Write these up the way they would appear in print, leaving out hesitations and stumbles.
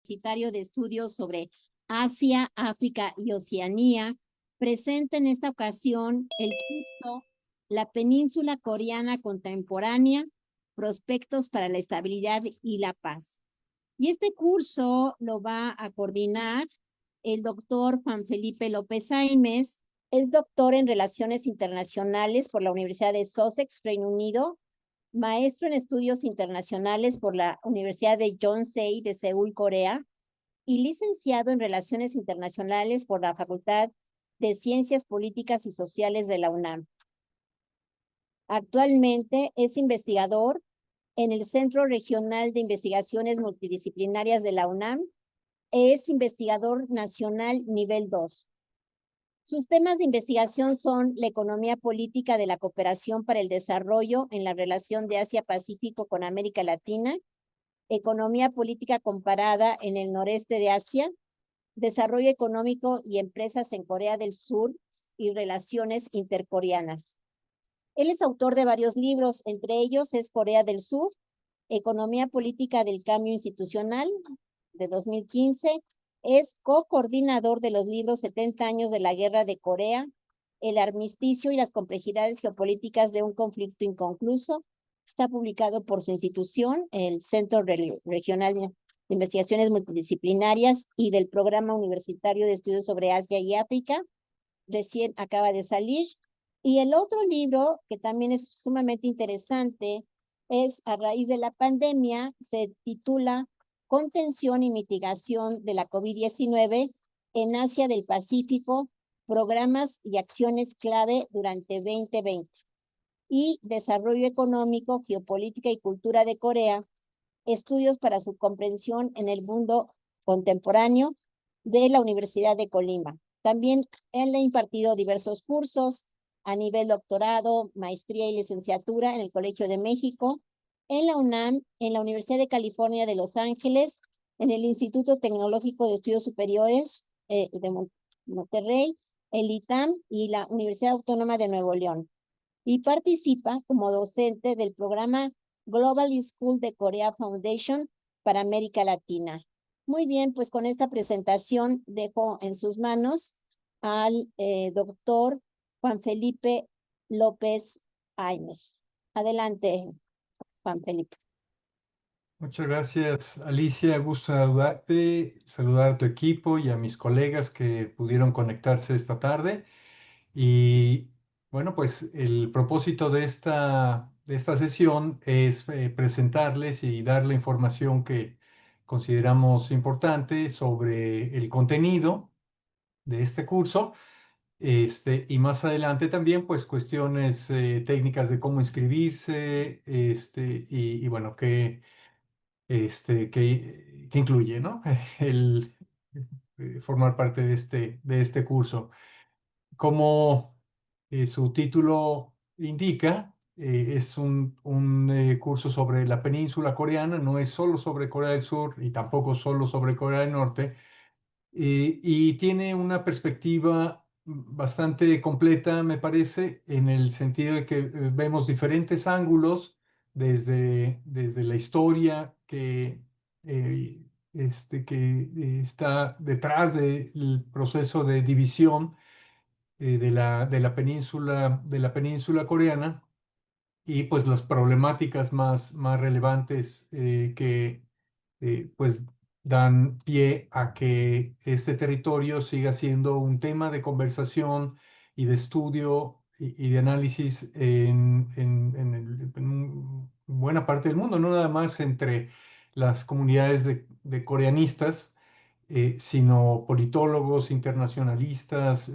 Universitario de Estudios sobre Asia, África y Oceanía, presenta en esta ocasión el curso La Península Coreana Contemporánea, Prospectos para la Estabilidad y la Paz. Y este curso lo va a coordinar el doctor Juan Felipe López Aimes. Es doctor en Relaciones Internacionales por la Universidad de Sussex, Reino Unido, maestro en Estudios Internacionales por la Universidad de Yonsei de Seúl, Corea, y licenciado en Relaciones Internacionales por la Facultad de Ciencias Políticas y Sociales de la UNAM. Actualmente es investigador en el Centro Regional de Investigaciones Multidisciplinarias de la UNAM. Es investigador nacional nivel 2. Sus temas de investigación son la economía política de la cooperación para el desarrollo en la relación de Asia-Pacífico con América Latina, economía política comparada en el noreste de Asia, desarrollo económico y empresas en Corea del Sur y relaciones intercoreanas. Él es autor de varios libros, entre ellos es Corea del Sur, Economía Política del Cambio Institucional, de 2015, es co-coordinador de los libros 70 años de la Guerra de Corea, El armisticio y las complejidades geopolíticas de un conflicto inconcluso. Está publicado por su institución, el Centro Regional de Investigaciones Multidisciplinarias y del Programa Universitario de Estudios sobre Asia y África. Recién acaba de salir. Y el otro libro, que también es sumamente interesante, es a raíz de la pandemia, se titula Contención y mitigación de la COVID-19 en Asia del Pacífico, programas y acciones clave durante 2020. Y Desarrollo económico, geopolítica y cultura de Corea, estudios para su comprensión en el mundo contemporáneo, de la Universidad de Colima. También él ha impartido diversos cursos a nivel doctorado, maestría y licenciatura en el Colegio de México, en la UNAM, en la Universidad de California de Los Ángeles, en el Instituto Tecnológico de Estudios Superiores de Monterrey, el ITAM y la Universidad Autónoma de Nuevo León. Y participa como docente del programa Global School de Korea Foundation para América Latina. Muy bien, pues con esta presentación dejo en sus manos al doctor Juan Felipe López Aimes. Adelante, Juan Felipe. Muchas gracias, Alicia. Gusto saludar a tu equipo y a mis colegas que pudieron conectarse esta tarde. Y bueno, pues el propósito de esta sesión es presentarles y dar la información que consideramos importante sobre el contenido de este curso. Y más adelante también, pues cuestiones técnicas de cómo inscribirse, y bueno, que incluye, ¿no? El formar parte de este curso. Como su título indica, es un curso sobre la península coreana, no es solo sobre Corea del Sur y tampoco solo sobre Corea del Norte, y tiene una perspectiva bastante completa, me parece, en el sentido de que vemos diferentes ángulos desde la historia eh, que está detrás del proceso de división de la península coreana, y pues las problemáticas más relevantes que pues dan pie a que este territorio siga siendo un tema de conversación y de estudio y de análisis en buena parte del mundo, no nada más entre las comunidades de coreanistas, sino politólogos, internacionalistas,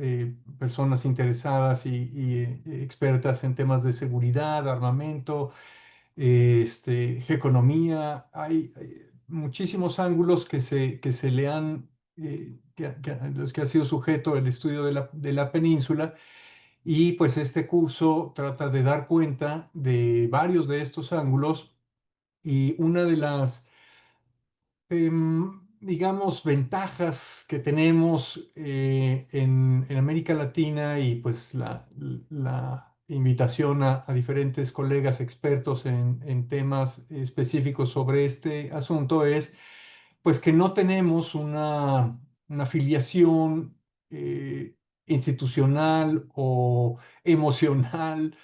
personas interesadas y expertas en temas de seguridad, armamento, economía. Hay muchísimos ángulos que se le han, a los que ha sido sujeto el estudio de la península, y pues este curso trata de dar cuenta de varios de estos ángulos. Y una de las digamos, ventajas que tenemos en América Latina, y pues la invitación a diferentes colegas expertos en temas específicos sobre este asunto, es pues que no tenemos una afiliación institucional o emocional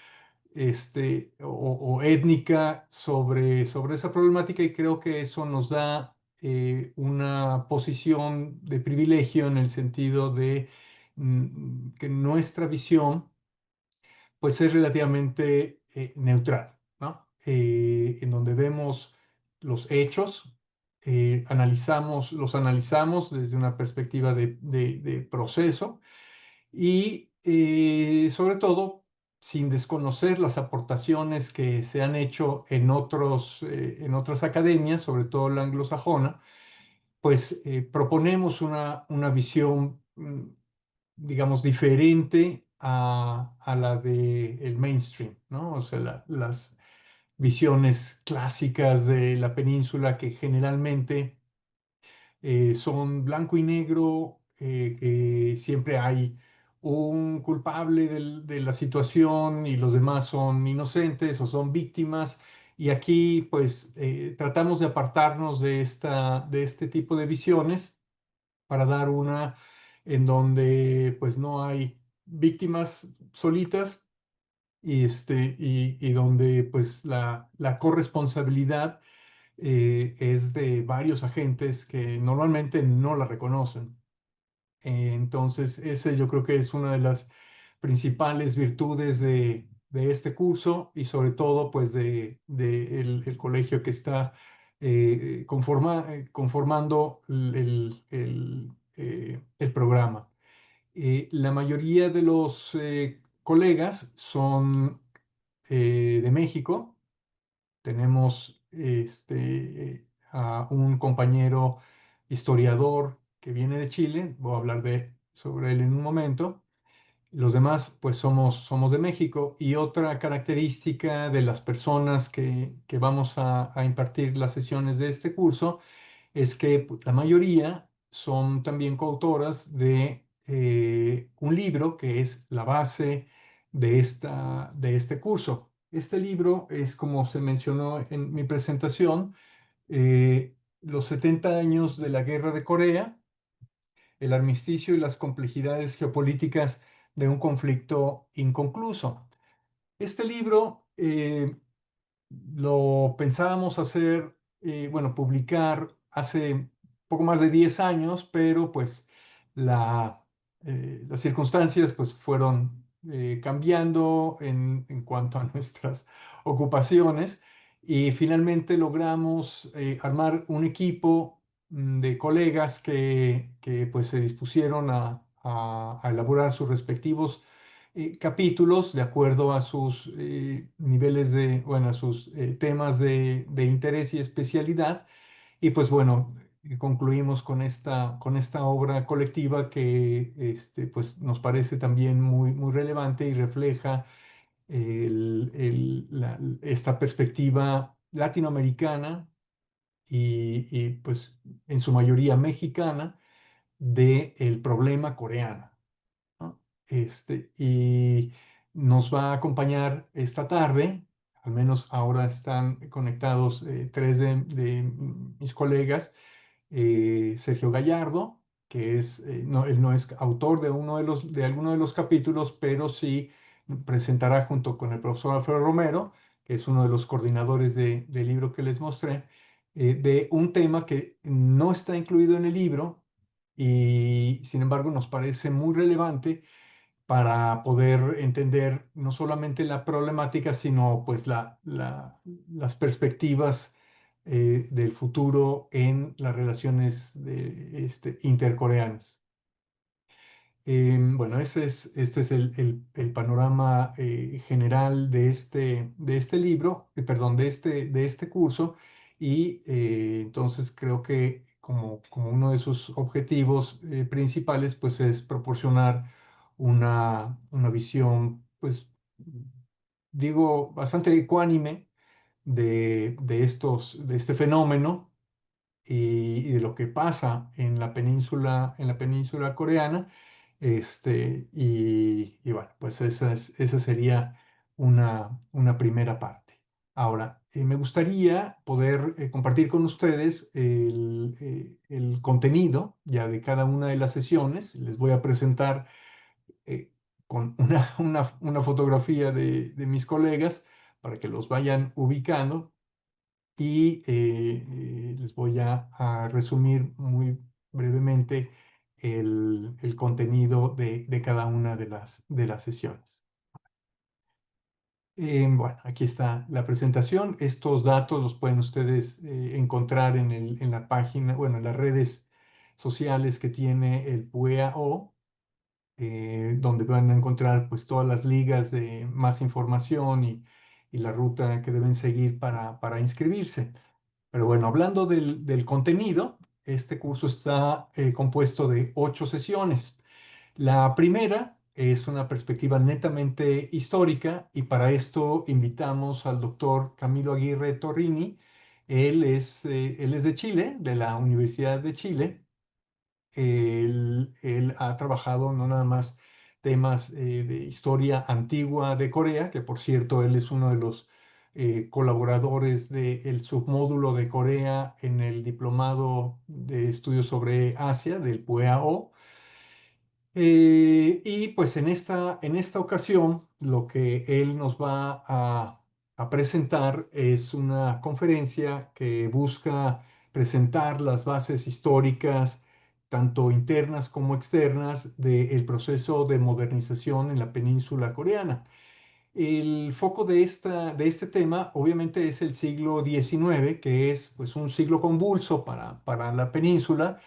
o étnica sobre esa problemática, y creo que eso nos da una posición de privilegio en el sentido de que nuestra visión pues es relativamente neutral, ¿no? En donde vemos los hechos, los analizamos desde una perspectiva de proceso y sobre todo sin desconocer las aportaciones que se han hecho en otras academias, sobre todo la anglosajona, pues proponemos una visión, digamos, diferente a la del mainstream, ¿no? O sea, las visiones clásicas de la península que generalmente son blanco y negro, que siempre hay un culpable de la situación y los demás son inocentes o son víctimas. Y aquí pues tratamos de apartarnos de este tipo de visiones para dar una en donde pues no hay víctimas solitas y donde pues la corresponsabilidad es de varios agentes que normalmente no la reconocen. Entonces, ese yo creo que es una de las principales virtudes de este curso y sobre todo pues de el colegio que está conformando el programa. La mayoría de los colegas son de México. Tenemos a un compañero historiador que viene de Chile, voy a hablar sobre él en un momento. Los demás, pues somos de México, y otra característica de las personas que vamos a impartir las sesiones de este curso es que pues, la mayoría son también coautoras de un libro que es la base de este curso. Este libro es, como se mencionó en mi presentación, Los 70 años de la Guerra de Corea, el armisticio y las complejidades geopolíticas de un conflicto inconcluso. Este libro lo pensábamos hacer, bueno, publicar hace poco más de 10 años, pero pues las circunstancias pues fueron cambiando en cuanto a nuestras ocupaciones, y finalmente logramos armar un equipo de colegas que pues se dispusieron a elaborar sus respectivos capítulos de acuerdo a sus niveles bueno, a sus temas de interés y especialidad. Y pues bueno, concluimos con esta obra colectiva que pues nos parece también muy relevante y refleja esta perspectiva latinoamericana pues en su mayoría mexicana del problema coreano, ¿no? Y nos va a acompañar esta tarde, al menos ahora están conectados tres de mis colegas, Sergio Gallardo, que no, él no es autor de alguno de los capítulos, pero sí presentará junto con el profesor Alfredo Romero, que es uno de los coordinadores del libro que les mostré, de un tema que no está incluido en el libro y sin embargo nos parece muy relevante para poder entender no solamente la problemática, sino pues las perspectivas del futuro en las relaciones intercoreanas. Bueno, este es el panorama general de este libro, perdón, de este curso, y entonces creo que como uno de sus objetivos principales, pues es proporcionar una visión, pues digo, bastante ecuánime de este fenómeno y de lo que pasa en la península coreana. Y bueno, pues esa sería una primera parte. Ahora, me gustaría poder compartir con ustedes el contenido ya de cada una de las sesiones. Les voy a presentar eh, con una fotografía de mis colegas para que los vayan ubicando y les voy a resumir muy brevemente el contenido de cada una de las sesiones. Bueno, aquí está la presentación. Estos datos los pueden ustedes encontrar en la página, bueno, en las redes sociales que tiene el PUEA-O, donde van a encontrar pues todas las ligas de más información y la ruta que deben seguir para inscribirse. Pero bueno, hablando del contenido, este curso está compuesto de 8 sesiones. La primera es una perspectiva netamente histórica y para esto invitamos al doctor Camilo Aguirre Torrini. Él es de Chile, de la Universidad de Chile. Él ha trabajado no nada más temas de historia antigua de Corea, que por cierto él es uno de los colaboradores del submódulo de Corea en el Diplomado de Estudios sobre Asia del PUEA-O. Y pues en esta ocasión lo que él nos va a presentar es una conferencia que busca presentar las bases históricas, tanto internas como externas, del proceso de modernización en la península coreana. El foco de este tema obviamente es el siglo XIX, que es pues un siglo convulso para la península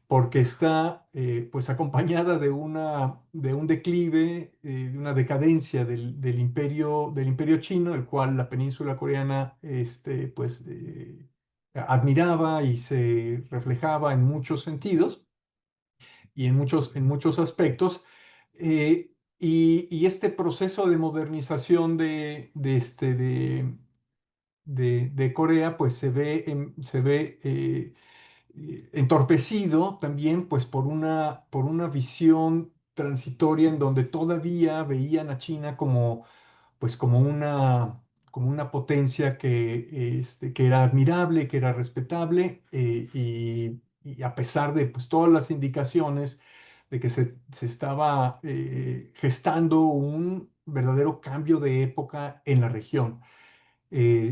porque está pues acompañada de un declive, de una decadencia del imperio chino, el cual la península coreana pues, admiraba y se reflejaba en muchos sentidos y en muchos aspectos. Y este proceso de modernización de Corea pues se ve entorpecido también pues por una visión transitoria en donde todavía veían a China como pues como una potencia que era admirable, que era respetable y a pesar de pues todas las indicaciones de que se estaba gestando un verdadero cambio de época en la región.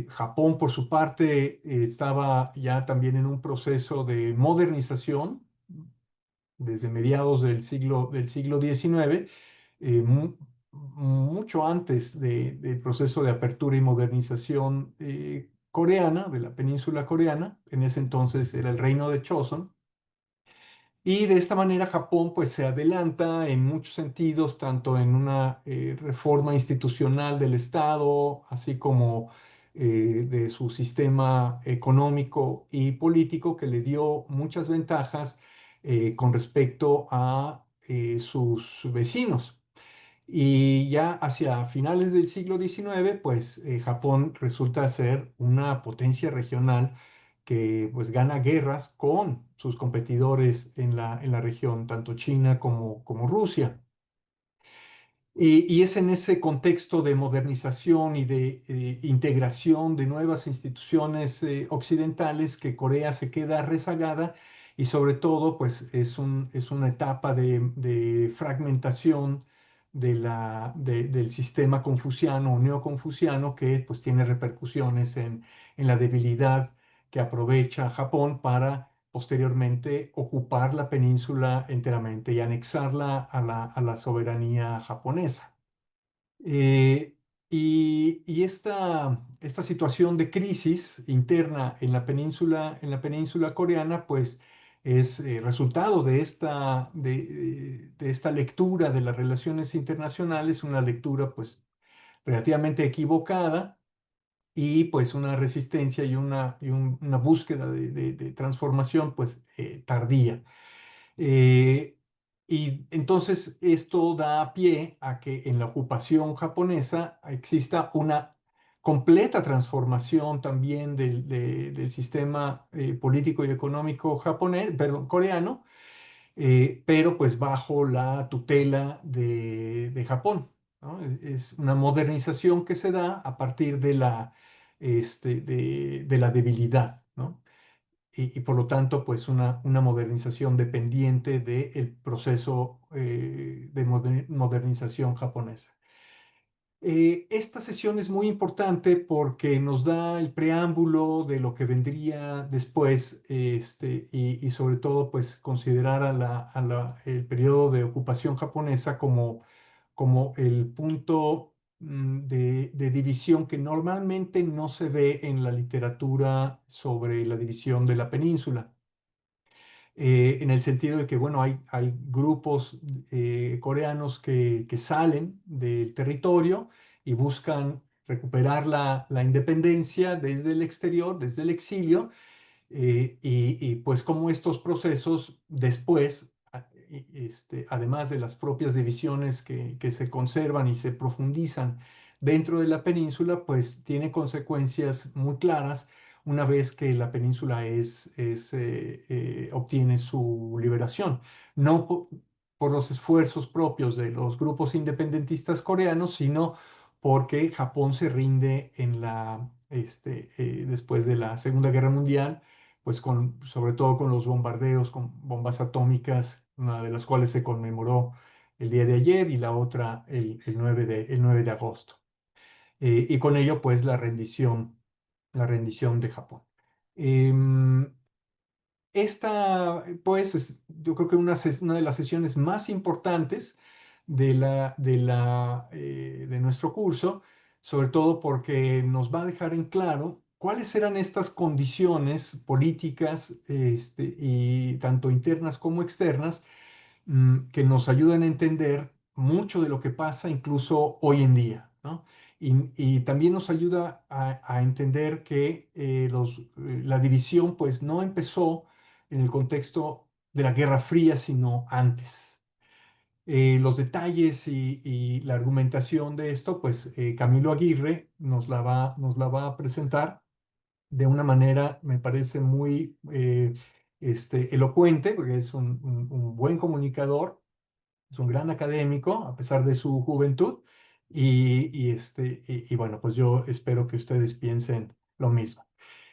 Japón, por su parte, estaba ya también en un proceso de modernización desde mediados del siglo XIX, mucho antes del proceso de apertura y modernización coreana, de la península coreana. En ese entonces era el reino de Choson. Y de esta manera Japón pues se adelanta en muchos sentidos, tanto en una reforma institucional del Estado, así como de su sistema económico y político que le dio muchas ventajas con respecto a sus vecinos. Y ya hacia finales del siglo XIX, pues Japón resulta ser una potencia regional que pues gana guerras con sus competidores en la región, tanto China como Rusia. Y es en ese contexto de modernización y de integración de nuevas instituciones occidentales que Corea se queda rezagada y sobre todo pues es una etapa de fragmentación del sistema confuciano o neoconfuciano que pues tiene repercusiones en la debilidad que aprovecha Japón para posteriormente ocupar la península enteramente y anexarla a la soberanía japonesa. Eh, y esta situación de crisis interna en la península coreana, pues es resultado de esta lectura de las relaciones internacionales, una lectura pues relativamente equivocada y pues una resistencia una búsqueda de transformación pues tardía. Eh, y entonces esto da pie a que en la ocupación japonesa exista una completa transformación también del sistema político y económico japonés, perdón, coreano, pero pues bajo la tutela de Japón, ¿no? Es una modernización que se da a partir de la debilidad, ¿no? Y por lo tanto, pues una modernización dependiente del proceso de modernización japonesa. Esta sesión es muy importante porque nos da el preámbulo de lo que vendría después, y sobre todo, pues considerar el periodo de ocupación japonesa como el punto de división que normalmente no se ve en la literatura sobre la división de la península, en el sentido de que, bueno, hay grupos coreanos que salen del territorio y buscan recuperar la independencia desde el exterior, desde el exilio, pues como estos procesos después, además de las propias divisiones que se conservan y se profundizan dentro de la península, pues tiene consecuencias muy claras una vez que la península obtiene su liberación. No por los esfuerzos propios de los grupos independentistas coreanos, sino porque Japón se rinde después de la Segunda Guerra Mundial, pues sobre todo con los bombardeos con bombas atómicas, una de las cuales se conmemoró el día de ayer y la otra el 9 de agosto. Y con ello, pues, la rendición de Japón. Em, pues, yo creo que una de las sesiones más importantes de nuestro curso, sobre todo porque nos va a dejar en claro cuáles eran estas condiciones políticas, y tanto internas como externas, que nos ayudan a entender mucho de lo que pasa incluso hoy en día, ¿no? Y también nos ayuda a entender que la división pues no empezó en el contexto de la Guerra Fría, sino antes. Los detalles y la argumentación de esto, pues Camilo Aguirre nos la va a presentar de una manera, me parece, muy elocuente, porque es un buen comunicador, es un gran académico, a pesar de su juventud, y bueno, pues yo espero que ustedes piensen lo mismo.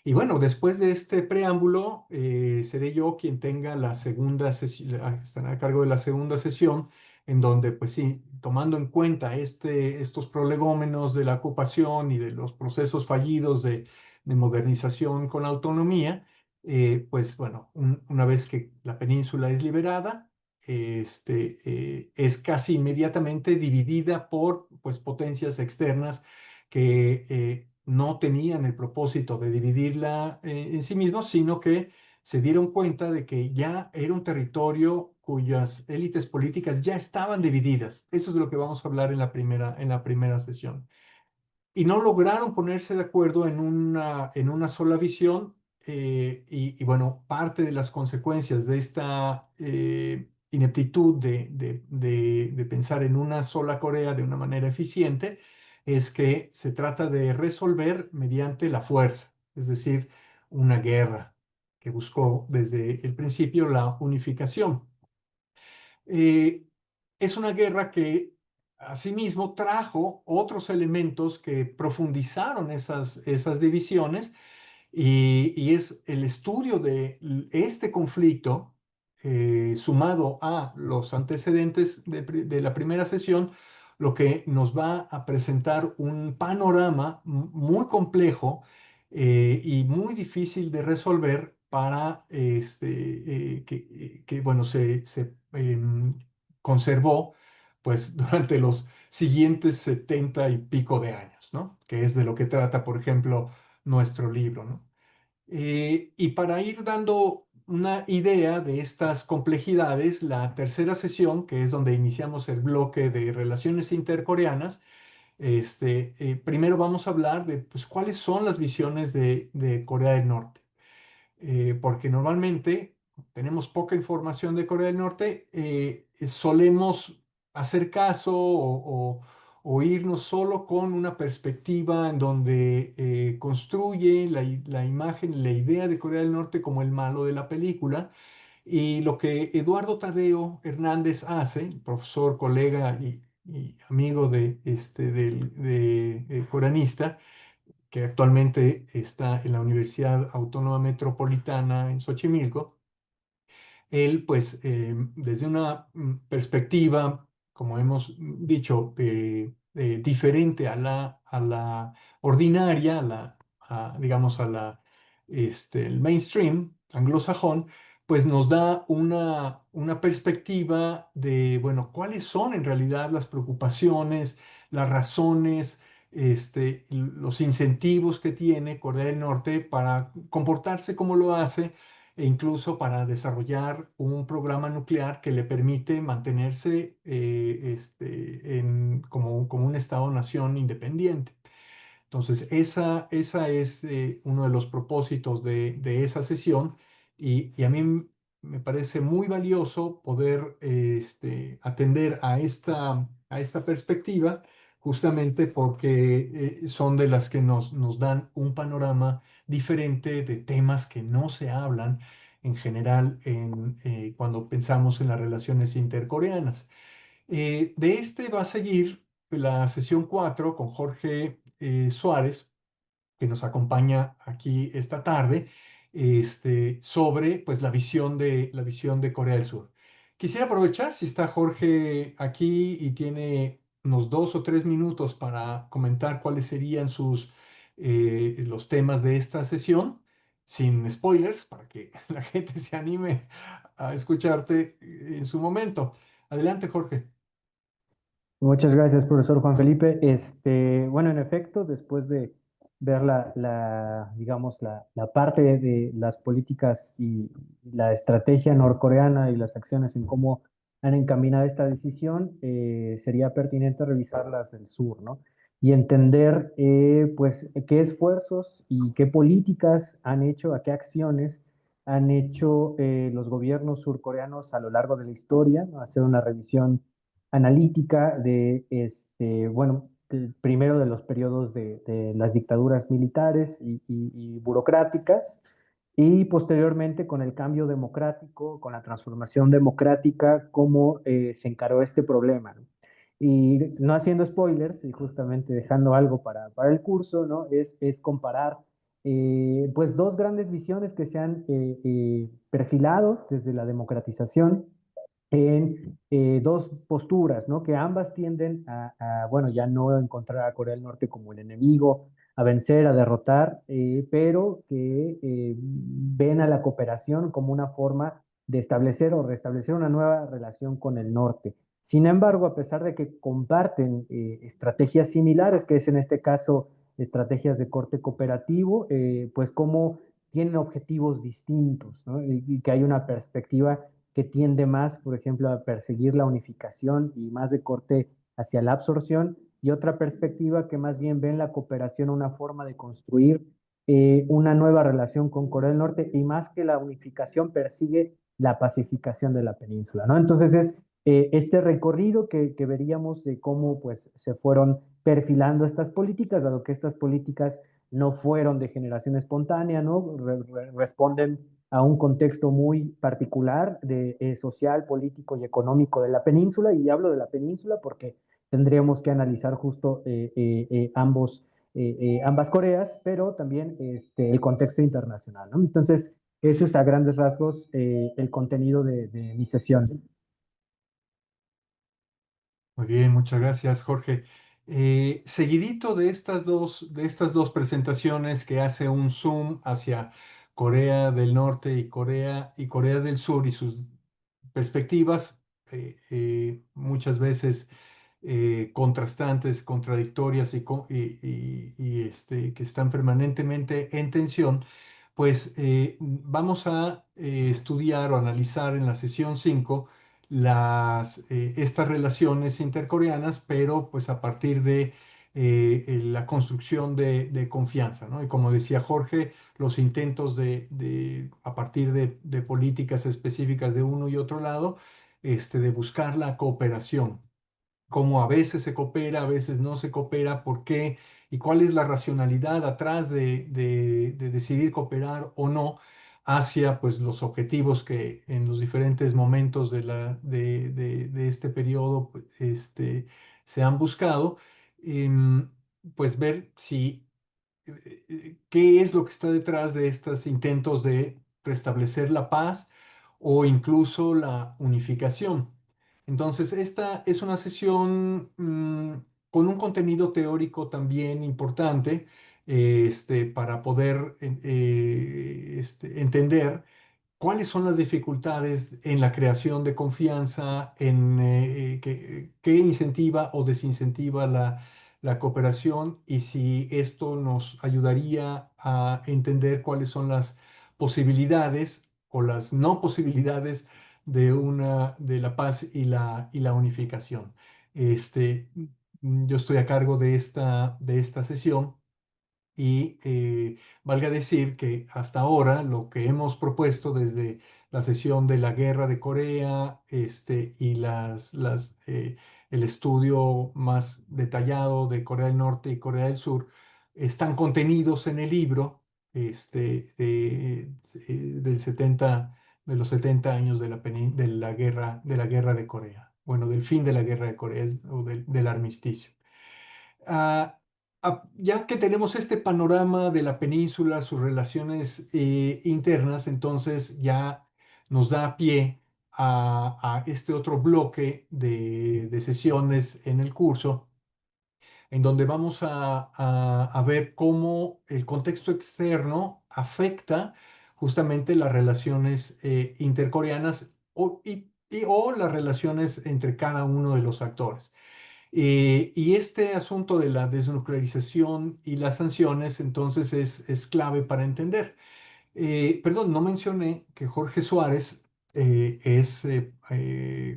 Y bueno, después de este preámbulo, seré yo quien tenga la segunda sesión, estará a cargo de la segunda sesión, en donde, pues sí, tomando en cuenta estos prolegómenos de la ocupación y de los procesos fallidos de modernización con la autonomía, pues bueno, una vez que la península es liberada, es casi inmediatamente dividida por, pues, potencias externas que no tenían el propósito de dividirla en sí mismos, sino que se dieron cuenta de que ya era un territorio cuyas élites políticas ya estaban divididas. Eso es de lo que vamos a hablar en la primera sesión, y no lograron ponerse de acuerdo en una sola visión, y bueno, parte de las consecuencias de esta ineptitud de pensar en una sola Corea de una manera eficiente es que se trata de resolver mediante la fuerza, es decir, una guerra que buscó desde el principio la unificación. Eh, es una guerra que asimismo trajo otros elementos que profundizaron esas divisiones, y es el estudio de este conflicto, sumado a los antecedentes de la primera sesión, lo que nos va a presentar un panorama muy complejo, y muy difícil de resolver para que, bueno, se conservó pues durante los siguientes 70 y pico de años, ¿no? Que es de lo que trata, por ejemplo, nuestro libro, ¿no? Y para ir dando una idea de estas complejidades, la tercera sesión, que es donde iniciamos el bloque de relaciones intercoreanas, primero vamos a hablar de, pues, cuáles son las visiones de Corea del Norte, porque normalmente tenemos poca información de Corea del Norte, solemos hacer caso o irnos solo con una perspectiva en donde construye la imagen, la idea de Corea del Norte como el malo de la película. Y lo que Eduardo Tadeo Hernández hace, profesor, colega y amigo coreanista, que actualmente está en la Universidad Autónoma Metropolitana en Xochimilco. Él, pues, desde una perspectiva, como hemos dicho, diferente a la ordinaria, digamos, el mainstream anglosajón, pues nos da una perspectiva de, bueno, cuáles son en realidad las preocupaciones, las razones, los incentivos que tiene Corea del Norte para comportarse como lo hace e incluso para desarrollar un programa nuclear que le permite mantenerse como un Estado-nación independiente. Entonces, esa es uno de los propósitos de esa sesión y a mí me parece muy valioso poder atender a esta perspectiva justamente porque son de las que nos dan un panorama diferente de temas que no se hablan en general cuando pensamos en las relaciones intercoreanas. De este va a seguir la sesión 4 con Jorge Suárez, que nos acompaña aquí esta tarde, sobre pues, la visión de Corea del Sur. Quisiera aprovechar si está Jorge aquí y tiene unos 2 o 3 minutos para comentar cuáles serían los temas de esta sesión, sin spoilers, para que la gente se anime a escucharte en su momento. Adelante, Jorge. Muchas gracias, profesor Juan Felipe. Bueno, en efecto, después de ver digamos, la parte de las políticas y la estrategia norcoreana y las acciones en cómo han encaminado esta decisión, sería pertinente revisar las del sur, ¿no? Y entender, pues, qué esfuerzos y qué políticas han hecho, a qué acciones han hecho los gobiernos surcoreanos a lo largo de la historia, ¿no? Hacer una revisión analítica de, bueno, primero de los periodos de las dictaduras militares y burocráticas, y posteriormente con el cambio democrático, con la transformación democrática, cómo se encaró este problema, ¿no? Y no haciendo spoilers y justamente dejando algo para el curso, ¿no? Es comparar pues dos grandes visiones que se han perfilado desde la democratización en dos posturas, ¿no? Que ambas tienden bueno, ya no encontrar a Corea del Norte como el enemigo, a vencer, a derrotar, pero que ven a la cooperación como una forma de establecer o restablecer una nueva relación con el norte. Sin embargo, a pesar de que comparten estrategias similares, que es en este caso estrategias de corte cooperativo, pues como tienen objetivos distintos, ¿no? Y que hay una perspectiva que tiende más, por ejemplo, a perseguir la unificación y más de corte hacia la absorción, y otra perspectiva que más bien ve en la cooperación una forma de construir una nueva relación con Corea del Norte y más que la unificación persigue la pacificación de la península, ¿no? Entonces es este recorrido que veríamos de cómo pues se fueron perfilando estas políticas, dado que estas políticas no fueron de generación espontánea, ¿no? Responden a un contexto muy particular de social, político y económico de la península, y hablo de la península porque tendríamos que analizar justo ambas Coreas, pero también el contexto internacional, ¿no? Entonces, eso es a grandes rasgos el contenido de mi sesión. Muy bien, muchas gracias, Jorge. Seguidito de estas dos presentaciones que hace un zoom hacia Corea del Norte y Corea del Sur y sus perspectivas, muchas veces contrastantes, contradictorias y que están permanentemente en tensión, pues vamos a estudiar o analizar en la sesión 5 estas relaciones intercoreanas, pero pues a partir de la construcción de confianza, ¿no? Y como decía Jorge, los intentos a partir de políticas específicas de uno y otro lado, de buscar la cooperación, cómo a veces se coopera, a veces no se coopera, por qué y cuál es la racionalidad atrás de decidir cooperar o no hacia pues, los objetivos que en los diferentes momentos de este periodo pues, se han buscado. Pues ver si qué es lo que está detrás de estos intentos de restablecer la paz o incluso la unificación. Entonces, esta es una sesión con un contenido teórico también importante, para poder entender cuáles son las dificultades en la creación de confianza, en qué incentiva o desincentiva la cooperación y si esto nos ayudaría a entender cuáles son las posibilidades o las no posibilidades de la paz y la unificación. Yo estoy a cargo de esta sesión. Y valga decir que hasta ahora lo que hemos propuesto desde la sesión de la guerra de Corea, y el estudio más detallado de Corea del Norte y Corea del Sur, están contenidos en el libro del 70, de los 70 años de la guerra de Corea. Bueno, del fin de la guerra de Corea o del armisticio. Ah, ya que tenemos este panorama de la península, sus relaciones internas, entonces ya nos da pie a este otro bloque de sesiones en el curso, en donde vamos a ver cómo el contexto externo afecta justamente las relaciones intercoreanas o las relaciones entre cada uno de los actores. Y este asunto de la desnuclearización y las sanciones, entonces, es clave para entender. Perdón, no mencioné que Jorge Suárez es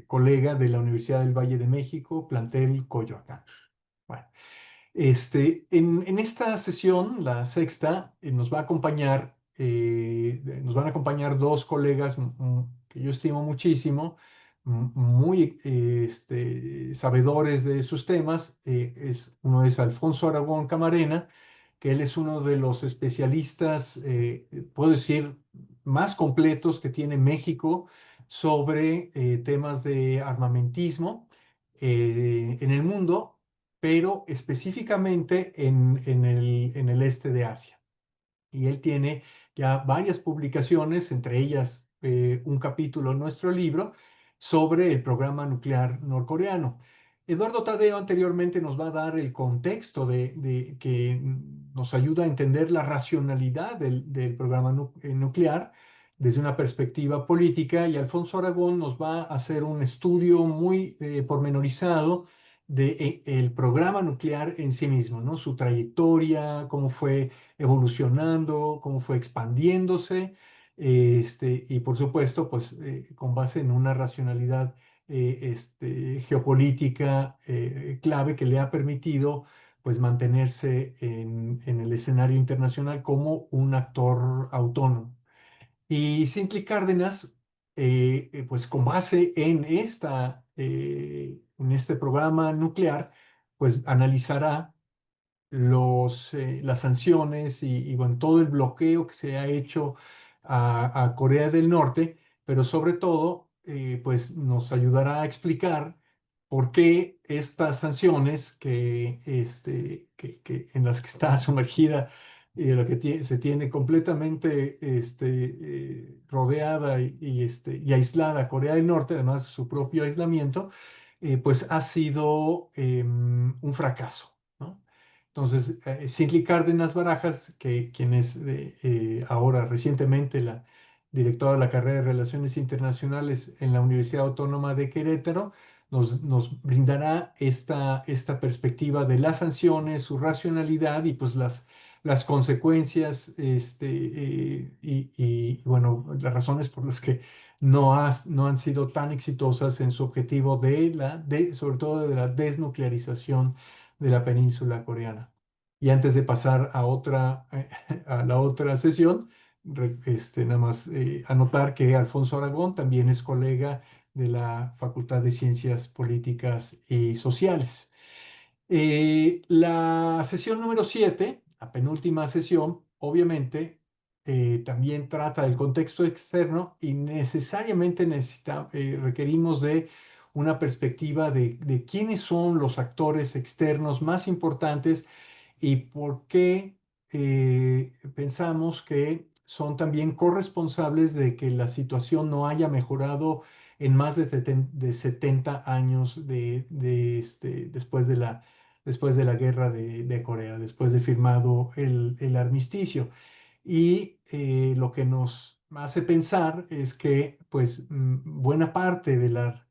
colega de la Universidad del Valle de México, plantel Coyoacán. Bueno, en esta sesión, la sexta, nos van a acompañar dos colegas que yo estimo muchísimo, muy sabedores de sus temas. Uno es Alfonso Aragón Camarena, que él es uno de los especialistas, puedo decir, más completos que tiene México sobre temas de armamentismo en el mundo, pero específicamente en el este de Asia. Y él tiene ya varias publicaciones, entre ellas un capítulo en nuestro libro sobre el programa nuclear norcoreano. Eduardo Tadeo anteriormente nos va a dar el contexto que nos ayuda a entender la racionalidad del programa nuclear desde una perspectiva política, y Alfonso Aragón nos va a hacer un estudio muy pormenorizado el programa nuclear en sí mismo, ¿no? Su trayectoria, cómo fue evolucionando, cómo fue expandiéndose, y por supuesto, pues con base en una racionalidad geopolítica clave que le ha permitido pues mantenerse en el escenario internacional como un actor autónomo. Y Cindy Cárdenas, pues con base en este programa nuclear, pues analizará las sanciones bueno, todo el bloqueo que se ha hecho a Corea del Norte, pero sobre todo, pues nos ayudará a explicar por qué estas sanciones en las que está sumergida y en la que se tiene completamente rodeada y aislada Corea del Norte, además de su propio aislamiento, pues ha sido un fracaso, ¿no? Entonces, Cindy Cárdenas Barajas, quien es ahora recientemente la directora de la carrera de Relaciones Internacionales en la Universidad Autónoma de Querétaro, nos brindará esta perspectiva de las sanciones, su racionalidad y pues las consecuencias, bueno, las razones por las que no han sido tan exitosas en su objetivo sobre todo de la desnuclearización de la península coreana. Y antes de pasar a la otra sesión, nada más anotar que Alfonso Aragón también es colega de la Facultad de Ciencias Políticas y Sociales. La sesión número 7, la penúltima sesión, obviamente, también trata del contexto externo y necesariamente requerimos de una perspectiva de quiénes son los actores externos más importantes y por qué pensamos que son también corresponsables de que la situación no haya mejorado en más de 70 años después de la guerra de Corea, después de firmado el armisticio. Y lo que nos hace pensar es que pues buena parte de la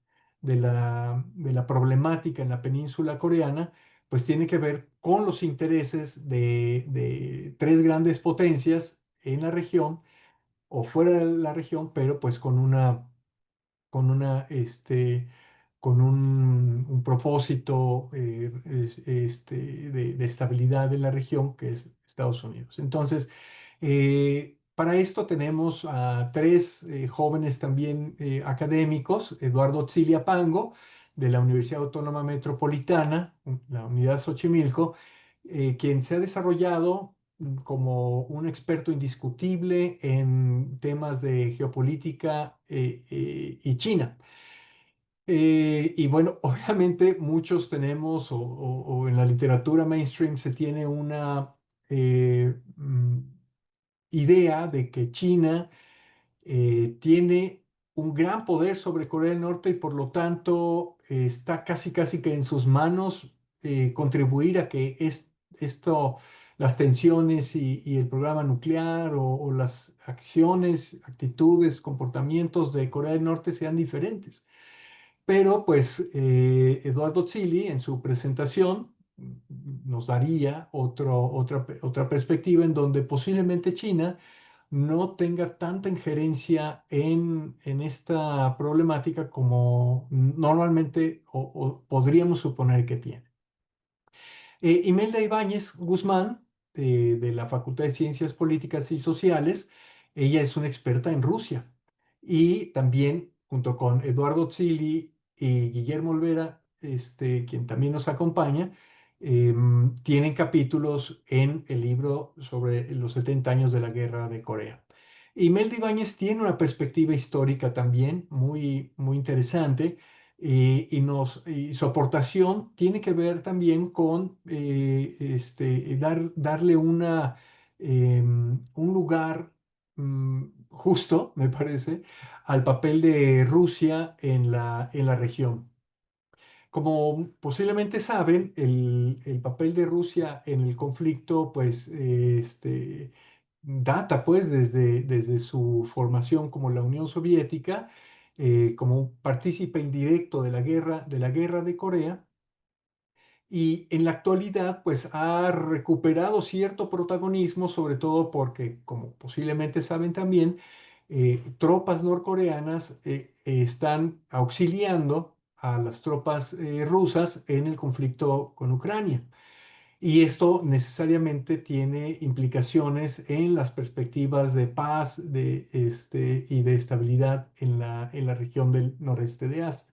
problemática en la península coreana pues tiene que ver con los intereses de tres grandes potencias en la región o fuera de la región, pero pues con una, con un propósito de estabilidad en la región que es Estados Unidos. Entonces, para esto tenemos a tres jóvenes también académicos, Eduardo Tsilia Pango, de la Universidad Autónoma Metropolitana, la Unidad Xochimilco, quien se ha desarrollado como un experto indiscutible en temas de geopolítica y China. Y bueno, obviamente muchos tenemos, o en la literatura mainstream se tiene una idea de que China tiene un gran poder sobre Corea del Norte y por lo tanto está casi casi que en sus manos contribuir a que las tensiones y el programa nuclear o las acciones, actitudes, comportamientos de Corea del Norte sean diferentes. Pero pues Eduardo Zilli en su presentación nos daría otra perspectiva en donde posiblemente China no tenga tanta injerencia en esta problemática como normalmente o podríamos suponer que tiene. Imelda Ibáñez Guzmán, de la Facultad de Ciencias Políticas y Sociales, ella es una experta en Rusia y también junto con Eduardo Zilli y Guillermo Olvera, quien también nos acompaña, tienen capítulos en el libro sobre los 70 años de la Guerra de Corea. Imelda Ibáñez tiene una perspectiva histórica también muy, muy interesante y su aportación tiene que ver también con darle un lugar justo, me parece, al papel de Rusia en la región. Como posiblemente saben, el papel de Rusia en el conflicto, pues, data pues desde su formación como la Unión Soviética, como un partícipe indirecto de la guerra de Corea, y en la actualidad pues ha recuperado cierto protagonismo, sobre todo porque, como posiblemente saben también, tropas norcoreanas están auxiliando a las tropas rusas en el conflicto con Ucrania. Y esto necesariamente tiene implicaciones en las perspectivas de paz y de estabilidad en la región del noreste de Asia.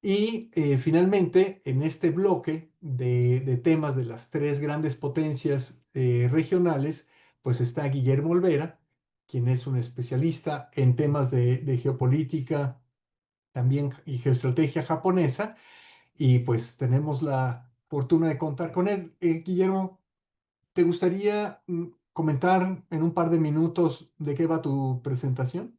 Y finalmente, en este bloque de temas de las tres grandes potencias regionales, pues está Guillermo Olvera, quien es un especialista en temas de geopolítica también y geoestrategia japonesa, y pues tenemos la fortuna de contar con él. Guillermo, ¿te gustaría comentar en un par de minutos de qué va tu presentación?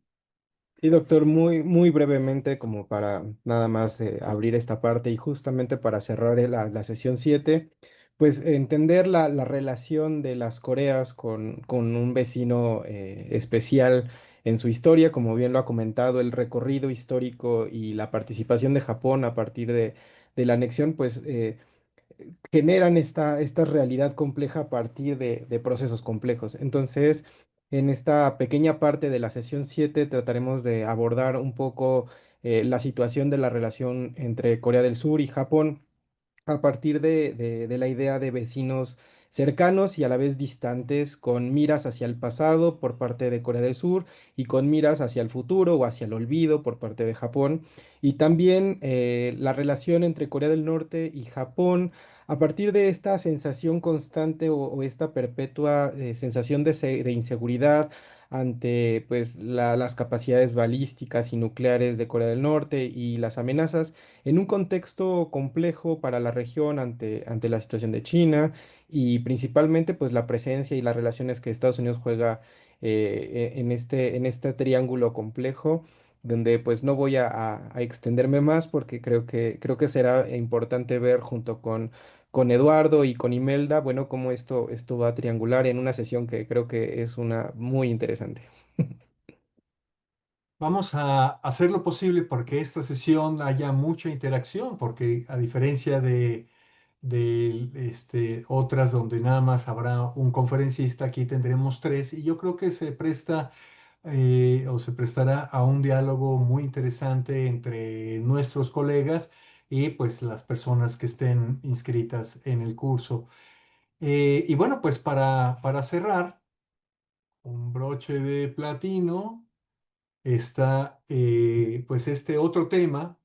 Sí, doctor, muy brevemente, como para nada más abrir esta parte y justamente para cerrar la sesión 7, pues entender la relación de las Coreas con un vecino especial en su historia, como bien lo ha comentado, el recorrido histórico y la participación de Japón a partir de la anexión, pues generan esta realidad compleja a partir de procesos complejos. Entonces, en esta pequeña parte de la sesión 7 trataremos de abordar un poco la situación de la relación entre Corea del Sur y Japón a partir de la idea de vecinos cercanos y a la vez distantes, con miras hacia el pasado por parte de Corea del Sur y con miras hacia el futuro o hacia el olvido por parte de Japón. Y también la relación entre Corea del Norte y Japón a partir de esta sensación constante o esta perpetua sensación de inseguridad ante pues, las capacidades balísticas y nucleares de Corea del Norte y las amenazas en un contexto complejo para la región ante la situación de China y principalmente pues la presencia y las relaciones que Estados Unidos juega en este triángulo complejo, donde pues no voy a extenderme más porque creo que será importante ver junto con Eduardo y con Imelda, bueno, cómo esto va a triangular en una sesión que creo que es una muy interesante. Vamos a hacer lo posible porque esta sesión haya mucha interacción, porque a diferencia de otras donde nada más habrá un conferencista, aquí tendremos tres y yo creo que se presta o se prestará a un diálogo muy interesante entre nuestros colegas y pues las personas que estén inscritas en el curso. Y bueno, pues para cerrar, un broche de platino está pues este otro tema.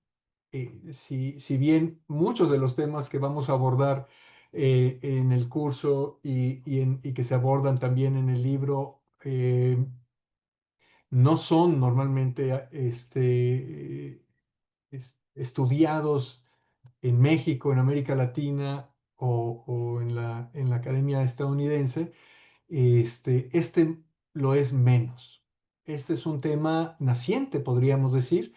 Si bien muchos de los temas que vamos a abordar en el curso y que se abordan también en el libro no son normalmente estudiados en México, en América Latina o en la academia estadounidense, este lo es menos. Este es un tema naciente, podríamos decir,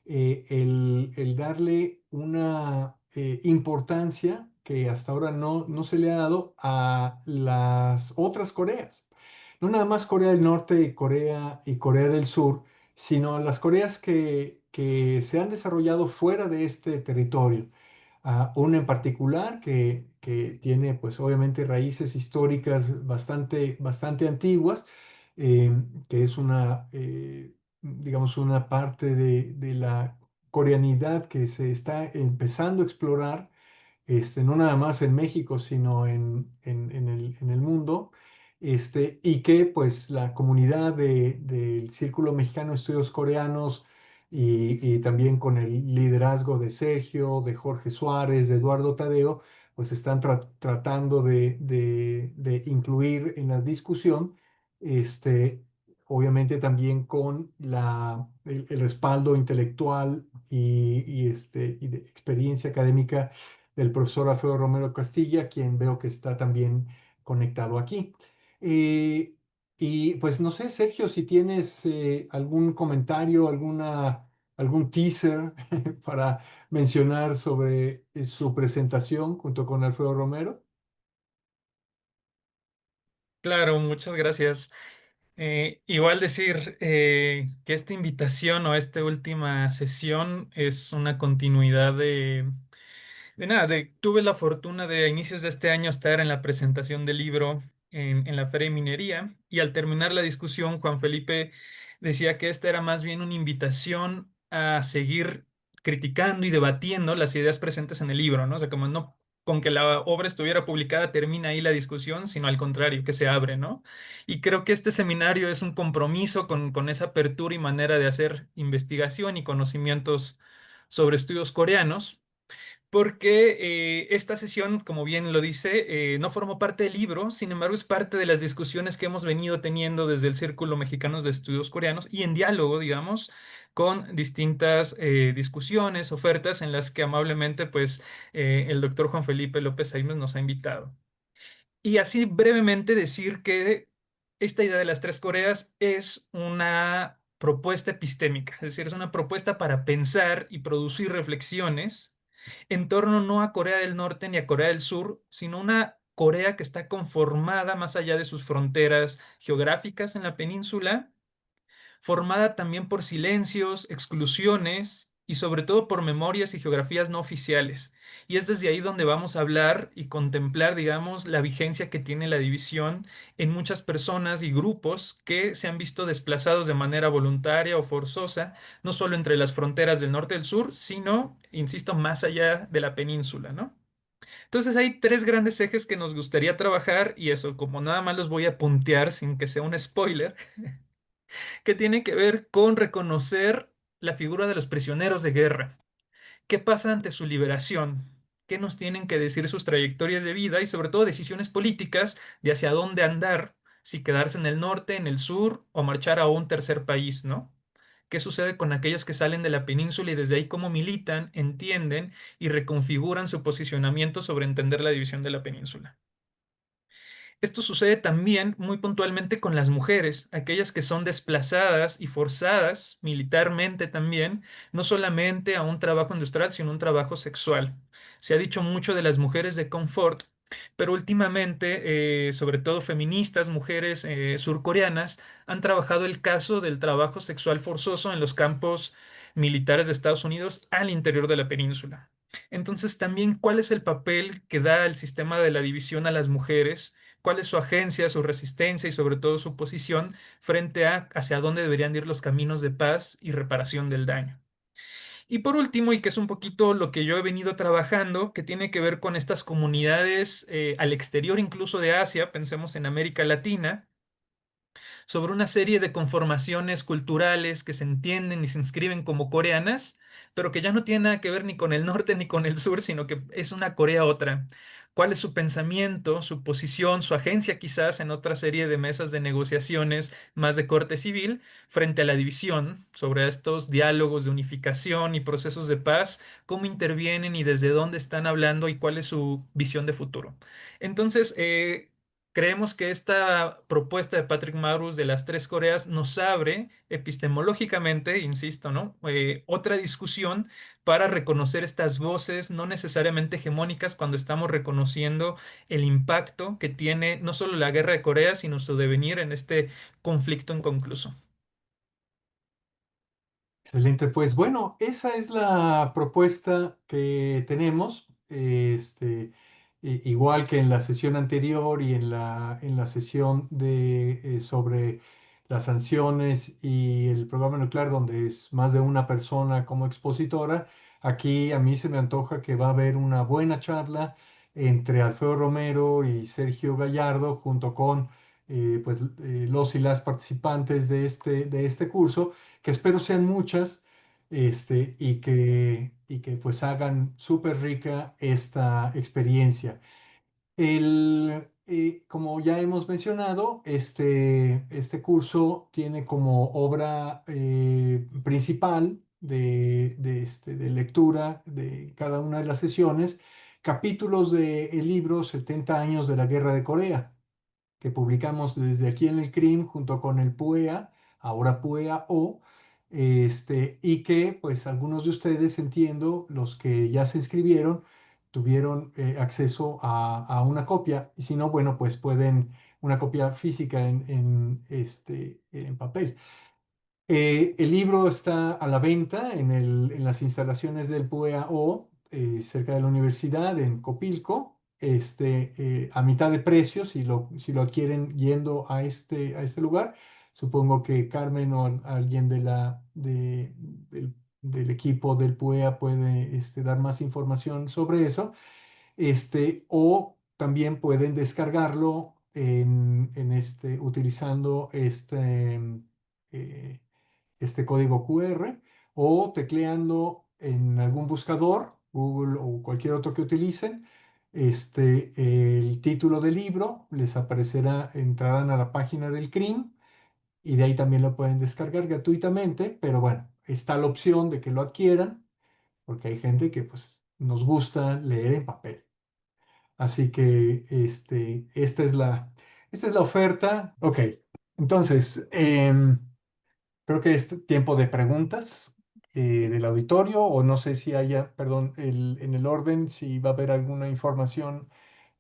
el darle una importancia que hasta ahora no se le ha dado a las otras Coreas. No nada más Corea del Norte y Corea del Sur, sino las Coreas que se han desarrollado fuera de este territorio. Una en particular que tiene pues obviamente raíces históricas bastante antiguas, que es digamos, una parte de la coreanidad que se está empezando a explorar, no nada más en México, sino en el mundo, y que pues la comunidad del Círculo Mexicano de Estudios Coreanos y también con el liderazgo de Sergio, de Jorge Suárez, de Eduardo Tadeo, pues están tratando de incluir en la discusión, obviamente también con el respaldo intelectual y de experiencia académica del profesor Alfredo Romero Castilla, quien veo que está también conectado aquí. Eh, y pues no sé, Sergio, si tienes algún comentario, algún teaser para mencionar sobre su presentación junto con Alfredo Romero. Claro, muchas gracias. Igual decir que esta invitación o esta última sesión es una continuidad de nada, tuve la fortuna de a inicios de este año estar en la presentación del libro en la Feria de Minería y al terminar la discusión, Juan Felipe decía que esta era más bien una invitación a seguir criticando y debatiendo las ideas presentes en el libro, ¿no? O sea, como no con que la obra estuviera publicada termina ahí la discusión, sino al contrario, que se abre, ¿no? Y creo que este seminario es un compromiso con esa apertura y manera de hacer investigación y conocimientos sobre estudios coreanos porque esta sesión, como bien lo dice, no formó parte del libro, sin embargo es parte de las discusiones que hemos venido teniendo desde el Círculo Mexicano de Estudios Coreanos y en diálogo, digamos, con distintas discusiones, ofertas en las que amablemente, pues, el doctor Juan Felipe López Aimes nos ha invitado. Y así brevemente decir que esta idea de las tres Coreas es una propuesta epistémica, es decir, es una propuesta para pensar y producir reflexiones en torno no a Corea del Norte ni a Corea del Sur, sino una Corea que está conformada más allá de sus fronteras geográficas en la península, formada también por silencios, exclusiones y sobre todo por memorias y geografías no oficiales. Y es desde ahí donde vamos a hablar y contemplar, digamos, la vigencia que tiene la división en muchas personas y grupos que se han visto desplazados de manera voluntaria o forzosa, no solo entre las fronteras del norte y del sur, sino, insisto, más allá de la península, ¿no? Entonces hay tres grandes ejes que nos gustaría trabajar y eso, como nada más los voy a puntear sin que sea un spoiler, que tiene que ver con reconocer la figura de los prisioneros de guerra. ¿Qué pasa ante su liberación? ¿Qué nos tienen que decir sus trayectorias de vida y sobre todo decisiones políticas de hacia dónde andar, si quedarse en el norte, en el sur o marchar a un tercer país, ¿no? ¿Qué sucede con aquellos que salen de la península y desde ahí cómo militan, entienden y reconfiguran su posicionamiento sobre entender la división de la península? Esto sucede también muy puntualmente con las mujeres, aquellas que son desplazadas y forzadas militarmente también, no solamente a un trabajo industrial, sino un trabajo sexual. Se ha dicho mucho de las mujeres de confort, pero últimamente, sobre todo feministas, mujeres surcoreanas, han trabajado el caso del trabajo sexual forzoso en los campos militares de Estados Unidos al interior de la península. Entonces, también, ¿cuál es el papel que da el sistema de la división a las mujeres? ¿Cuál es su agencia, su resistencia y sobre todo su posición frente a hacia dónde deberían ir los caminos de paz y reparación del daño? Y por último, y que es un poquito lo que yo he venido trabajando, que tiene que ver con estas comunidades al exterior incluso de Asia, pensemos en América Latina, sobre una serie de conformaciones culturales que se entienden y se inscriben como coreanas, pero que ya no tienen nada que ver ni con el norte ni con el sur, sino que es una Corea otra. ¿Cuál es su pensamiento, su posición, su agencia quizás en otra serie de mesas de negociaciones más de corte civil frente a la división sobre estos diálogos de unificación y procesos de paz? ¿Cómo intervienen y desde dónde están hablando y cuál es su visión de futuro? Entonces, creemos que esta propuesta de Patrick Maurus de las tres Coreas nos abre epistemológicamente, insisto, ¿no? Otra discusión para reconocer estas voces no necesariamente hegemónicas cuando estamos reconociendo el impacto que tiene no solo la guerra de Corea, sino su devenir en este conflicto inconcluso. Excelente, pues bueno, esa es la propuesta que tenemos. Igual que en la sesión anterior y en la sesión sobre las sanciones y el programa nuclear, donde es más de una persona como expositora, aquí a mí se me antoja que va a haber una buena charla entre Alfredo Romero y Sergio Gallardo, junto con los y las participantes de este curso, que espero sean muchas, y que pues hagan súper rica esta experiencia. Como ya hemos mencionado, este curso tiene como obra principal de lectura de cada una de las sesiones capítulos del libro 70 años de la Guerra de Corea, que publicamos desde aquí en el CRIM junto con el PUEA, ahora PUEA O, y que pues algunos de ustedes, entiendo, los que ya se inscribieron, tuvieron acceso a una copia, y si no, bueno, pues pueden una copia física en papel. El libro está a la venta en las instalaciones del PUEA-O, cerca de la universidad, en Copilco, a mitad de precio si lo adquieren yendo a este lugar. Supongo que Carmen o alguien del equipo del PUEA puede dar más información sobre eso. O también pueden descargarlo utilizando eh, este código QR, o tecleando en algún buscador, Google o cualquier otro que utilicen, el título del libro, les aparecerá, entrarán a la página del CRIM y de ahí también lo pueden descargar gratuitamente, pero bueno, está la opción de que lo adquieran, porque hay gente que pues nos gusta leer en papel. Así que esta es la oferta. Ok, entonces, creo que es tiempo de preguntas del auditorio, o no sé si haya, perdón, en el orden, si va a haber alguna información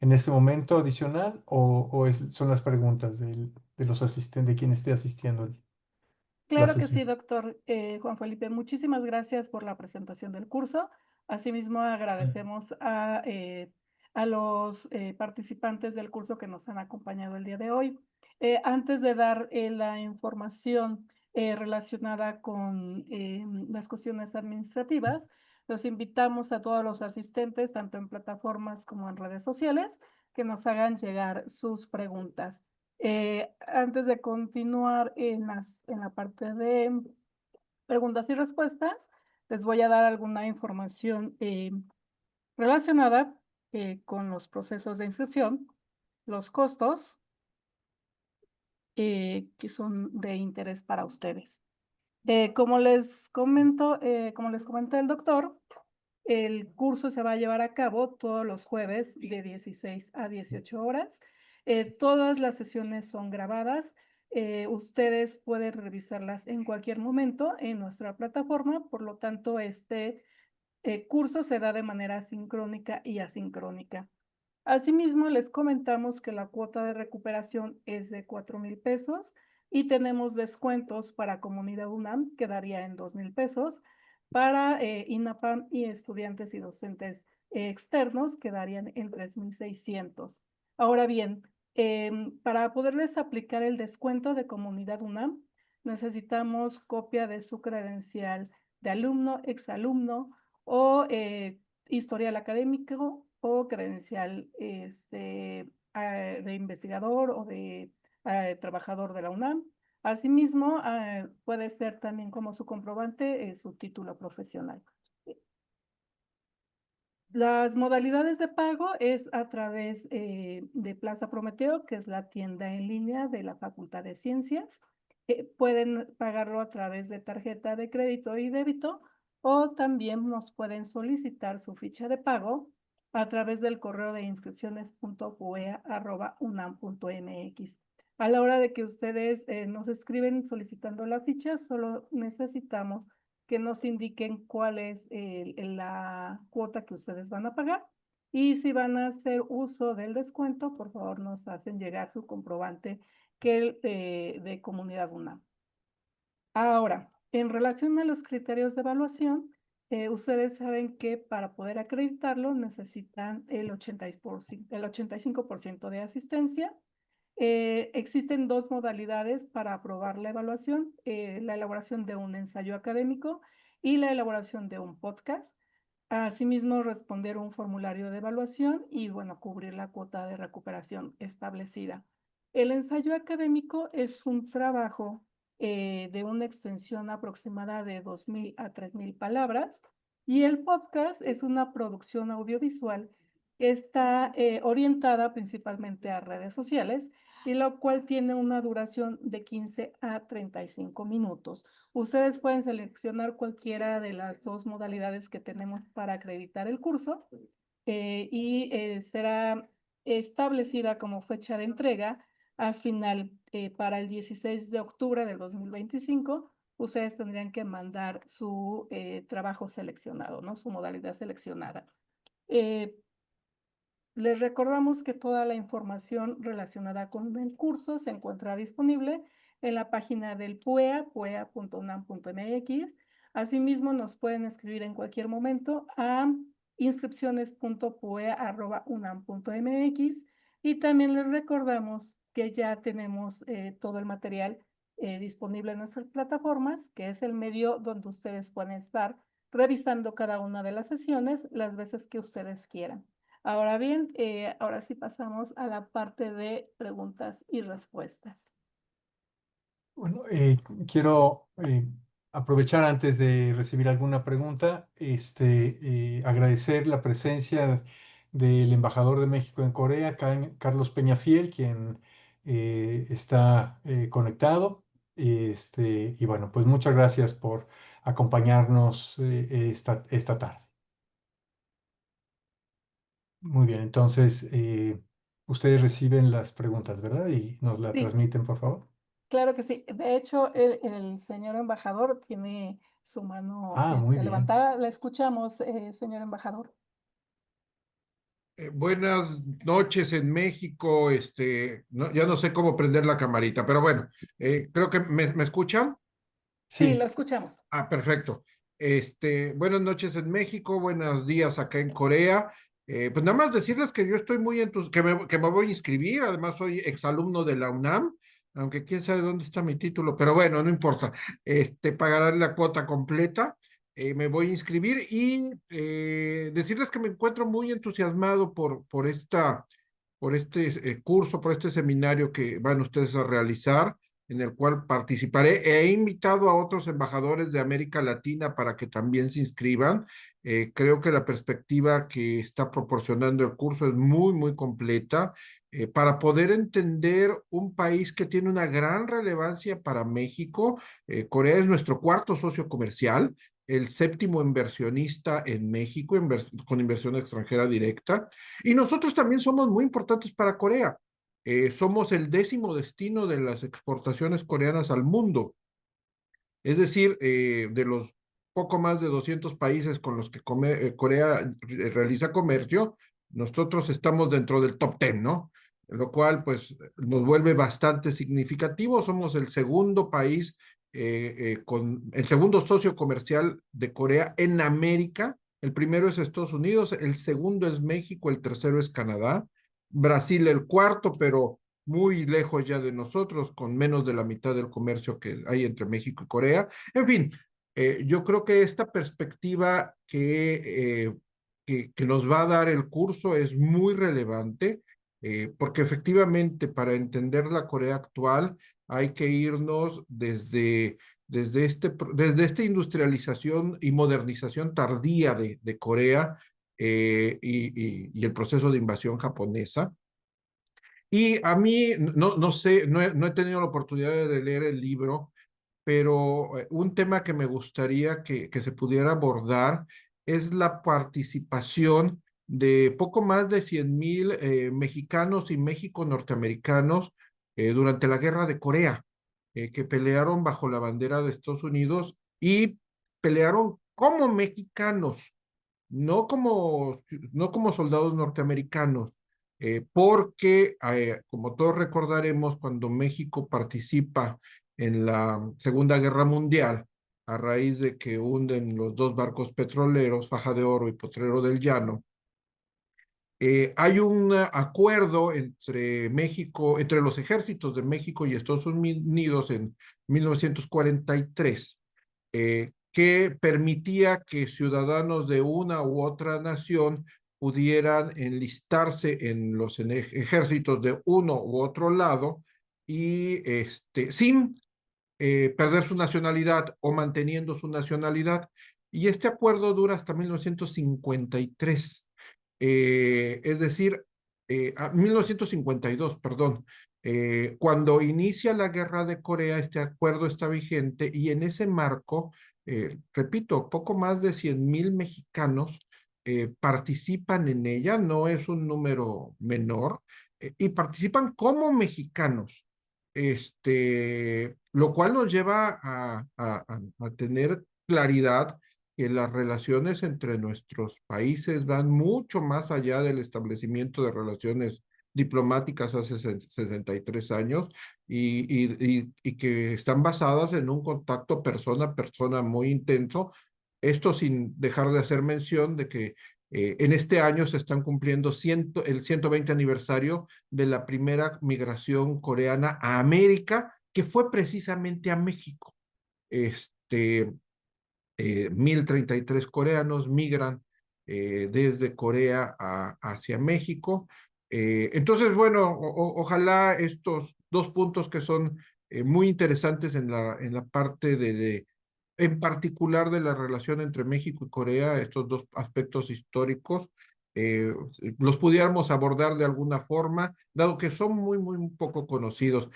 en este momento adicional, son las preguntas de los asistentes, de quien esté asistiendo la Claro que sí, sesión. doctor Juan Felipe. Muchísimas gracias por la presentación del curso. Asimismo, agradecemos a los participantes del curso que nos han acompañado el día de hoy. Antes de dar la información relacionada con las cuestiones administrativas, los invitamos a todos los asistentes, tanto en plataformas como en redes sociales, que nos hagan llegar sus preguntas. Antes de continuar en la parte de preguntas y respuestas, les voy a dar alguna información relacionada con los procesos de inscripción, los costos que son de interés para ustedes. Como les comenté el doctor, el curso se va a llevar a cabo todos los jueves de 16 a 18 horas. Todas las sesiones son grabadas. Ustedes pueden revisarlas en cualquier momento en nuestra plataforma, por lo tanto, este curso se da de manera sincrónica y asincrónica. Asimismo, les comentamos que la cuota de recuperación es de 4,000 pesos y tenemos descuentos para Comunidad UNAM, que daría en 2,000 pesos, para INAPAM y estudiantes y docentes externos, que darían en 3,600. Ahora bien, para poderles aplicar el descuento de Comunidad UNAM, necesitamos copia de su credencial de alumno, exalumno o historial académico o credencial de investigador o de trabajador de la UNAM. Asimismo, puede ser también como su comprobante su título profesional. Las modalidades de pago es a través de Plaza Prometeo, que es la tienda en línea de la Facultad de Ciencias. Pueden pagarlo a través de tarjeta de crédito y débito, o también nos pueden solicitar su ficha de pago a través del correo de inscripciones.puea@unam.mx. A la hora de que ustedes nos escriben solicitando la ficha, solo necesitamos que nos indiquen cuál es la cuota que ustedes van a pagar. Y si van a hacer uso del descuento, por favor nos hacen llegar su comprobante de Comunidad UNAM. Ahora, en relación a los criterios de evaluación, ustedes saben que para poder acreditarlo necesitan el 85% de asistencia. Existen dos modalidades para aprobar la evaluación, la elaboración de un ensayo académico y la elaboración de un podcast. Asimismo, responder un formulario de evaluación y, bueno, cubrir la cuota de recuperación establecida. El ensayo académico es un trabajo de una extensión aproximada de 2,000 a 3,000 palabras, y el podcast es una producción audiovisual que está orientada principalmente a redes sociales, y lo cual tiene una duración de 15 a 35 minutos. Ustedes pueden seleccionar cualquiera de las dos modalidades que tenemos para acreditar el curso y será establecida como fecha de entrega al final para el 16 de octubre del 2025. Ustedes tendrían que mandar su trabajo seleccionado, ¿no? Su modalidad seleccionada. Les recordamos que toda la información relacionada con el curso se encuentra disponible en la página del PUEA, puea.unam.mx. Asimismo, nos pueden escribir en cualquier momento a inscripciones.puea@unam.mx, y también les recordamos que ya tenemos todo el material disponible en nuestras plataformas, que es el medio donde ustedes pueden estar revisando cada una de las sesiones las veces que ustedes quieran. Ahora bien, ahora sí pasamos a la parte de preguntas y respuestas. Bueno, quiero aprovechar antes de recibir alguna pregunta, agradecer la presencia del embajador de México en Corea, Carlos Peñafiel, quien está conectado. Y bueno, pues muchas gracias por acompañarnos esta tarde. Muy bien, entonces ustedes reciben las preguntas, ¿verdad? Y nos las Sí. transmiten, por favor. Claro que sí. De hecho, el señor embajador tiene su mano Muy bien. levantada. La escuchamos, señor embajador. Buenas noches en México. Ya no sé cómo prender la camarita, pero bueno, creo que me escuchan. Sí, lo escuchamos. Perfecto. Buenas noches en México, buenos días acá en Corea. Pues nada más decirles que yo estoy muy entusiasmado, que me voy a inscribir. Además soy exalumno de la UNAM, aunque quién sabe dónde está mi título, pero bueno, no importa. Pagaré la cuota completa. Me voy a inscribir y decirles que me encuentro muy entusiasmado por este curso, por este seminario que van ustedes a realizar, en el cual participaré. He invitado a otros embajadores de América Latina para que también se inscriban. Creo que la perspectiva que está proporcionando el curso es muy, muy completa para poder entender un país que tiene una gran relevancia para México. Corea es nuestro cuarto socio comercial, el séptimo inversionista en México, con inversión extranjera directa, y nosotros también somos muy importantes para Corea. somos el 10º destino de las exportaciones coreanas al mundo. Es decir, de los poco más de 200 países con los que Corea realiza comercio, nosotros estamos dentro del top 10, ¿no? Lo cual, pues, nos vuelve bastante significativo. Somos el segundo país, con el segundo socio comercial de Corea en América. El primero es Estados Unidos, el segundo es México, el tercero es Canadá, Brasil el cuarto, pero muy lejos ya de nosotros, con menos de la mitad del comercio que hay entre México y Corea. En fin, yo creo que esta perspectiva que nos va a dar el curso es muy relevante, porque efectivamente para entender la Corea actual hay que irnos desde esta industrialización y modernización tardía de Corea, y el proceso de invasión japonesa. Y a mí, no sé, no he tenido la oportunidad de leer el libro, pero un tema que me gustaría que se pudiera abordar es la participación de poco más de 100,000 mexicanos y México-norteamericanos durante la Guerra de Corea, que pelearon bajo la bandera de Estados Unidos y pelearon como mexicanos, no como, no como soldados norteamericanos, porque, como todos recordaremos, cuando México participa en la Segunda Guerra Mundial, a raíz de que hunden los dos barcos petroleros, Faja de Oro y Potrero del Llano, hay un acuerdo entre México, entre los ejércitos de México y Estados Unidos en 1943, que permitía que ciudadanos de una u otra nación pudieran enlistarse en los ejércitos de uno u otro lado y sin perder su nacionalidad o manteniendo su nacionalidad. Y este acuerdo dura hasta 1953, es decir, a 1952, perdón. Cuando inicia la guerra de Corea, este acuerdo está vigente y en ese marco, repito, poco más de 100,000 mexicanos participan en ella, no es un número menor, y participan como mexicanos. Lo cual nos lleva a tener claridad que las relaciones entre nuestros países van mucho más allá del establecimiento de relaciones diplomáticas hace 63 años y que están basadas en un contacto persona a persona muy intenso. Esto sin dejar de hacer mención de que en este año se están cumpliendo el 120 aniversario de la primera migración coreana a América, que fue precisamente a México. 1,033 coreanos migran desde Corea hacia México. Entonces, bueno, ojalá estos dos puntos que son muy interesantes en la parte en particular de la relación entre México y Corea, estos dos aspectos históricos, eh, los pudiéramos abordar de alguna forma, dado que son muy, muy poco conocidos.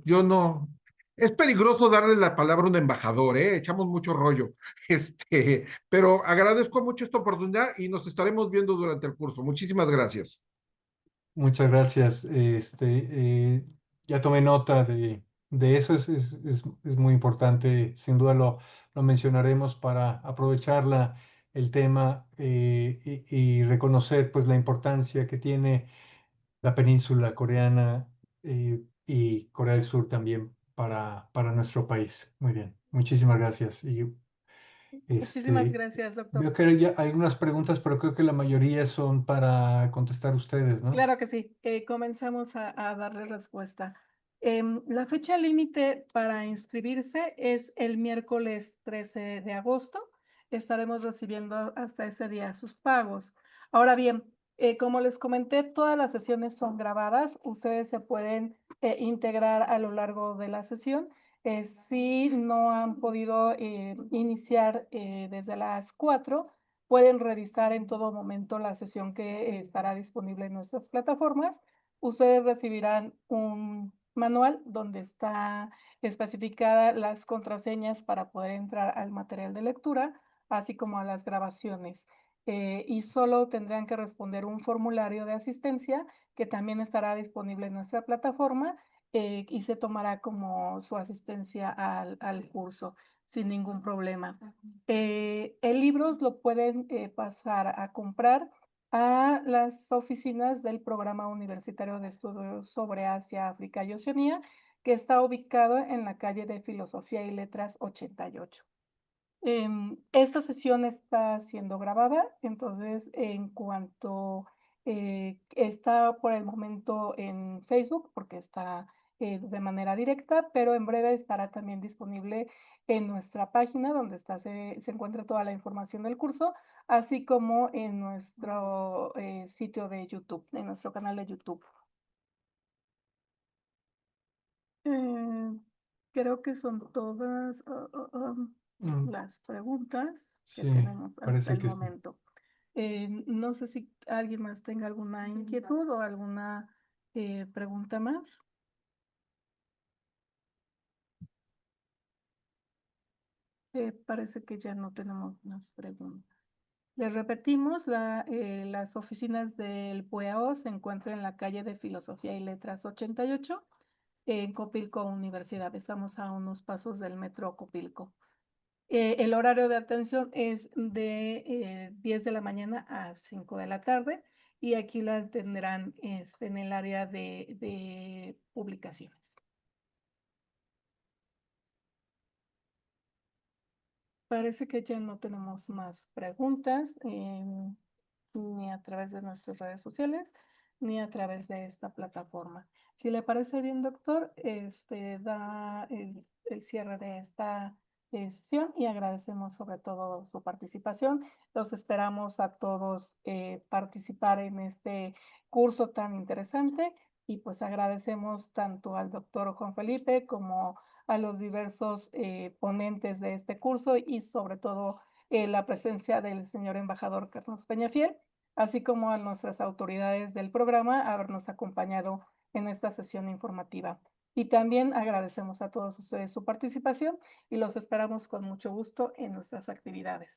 Yo no, es peligroso darle la palabra a un embajador, ¿eh? Echamos mucho rollo. Pero agradezco mucho esta oportunidad y nos estaremos viendo durante el curso. Muchísimas gracias. Muchas gracias. Ya tomé nota de eso, es muy importante. Sin duda lo mencionaremos para aprovechar el tema, y reconocer pues la importancia que tiene la península coreana, y Corea del Sur también para nuestro país. Muy bien, muchísimas gracias. Y Muchísimas este, gracias, doctor. veo que hay algunas preguntas, pero creo que la mayoría son para contestar ustedes, ¿no? Claro que sí. Comenzamos a darle respuesta. La fecha límite para inscribirse es el miércoles 13 de agosto. Estaremos recibiendo hasta ese día sus pagos. Ahora bien, como les comenté, todas las sesiones son grabadas. Ustedes se pueden integrar a lo largo de la sesión. Si no han podido iniciar desde las 4, pueden revisar en todo momento la sesión que estará disponible en nuestras plataformas. Ustedes recibirán un manual donde está especificada las contraseñas para poder entrar al material de lectura, así como a las grabaciones. y solo tendrán que responder un formulario de asistencia que también estará disponible en nuestra plataforma y se tomará como su asistencia al curso sin ningún problema. El libro lo pueden pasar a comprar a las oficinas del Programa Universitario de Estudios sobre Asia, África y Oceanía, que está ubicado en la calle de Filosofía y Letras 88. Esta sesión está siendo grabada, entonces en cuanto está por el momento en Facebook, porque está de manera directa, pero en breve estará también disponible en nuestra página donde se encuentra toda la información del curso, así como en nuestro sitio de YouTube, en nuestro canal de YouTube. Creo que son todas las preguntas que Sí, tenemos hasta parece el que sí. momento. No sé si alguien más tenga alguna inquietud o alguna pregunta más. Parece que ya no tenemos más preguntas. Les repetimos, las oficinas del PUEAO se encuentran en la calle de Filosofía y Letras 88, en Copilco Universidad. Estamos a unos pasos del metro Copilco. El horario de atención es de 10 de la mañana a 5 de la tarde y aquí la atenderán en el área de publicaciones. Parece que ya no tenemos más preguntas, ni a través de nuestras redes sociales, ni a través de esta plataforma. Si le parece bien, doctor, da el cierre de esta sesión y agradecemos sobre todo su participación. Los esperamos a todos participar en este curso tan interesante y pues agradecemos tanto al doctor Juan Felipe como a los diversos ponentes de este curso y sobre todo la presencia del señor embajador Carlos Peñafiel, así como a nuestras autoridades del programa habernos acompañado en esta sesión informativa. Y también agradecemos a todos ustedes su participación y los esperamos con mucho gusto en nuestras actividades.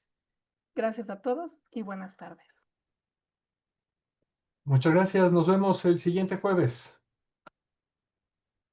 Gracias a todos y buenas tardes. Muchas gracias. Nos vemos el siguiente jueves.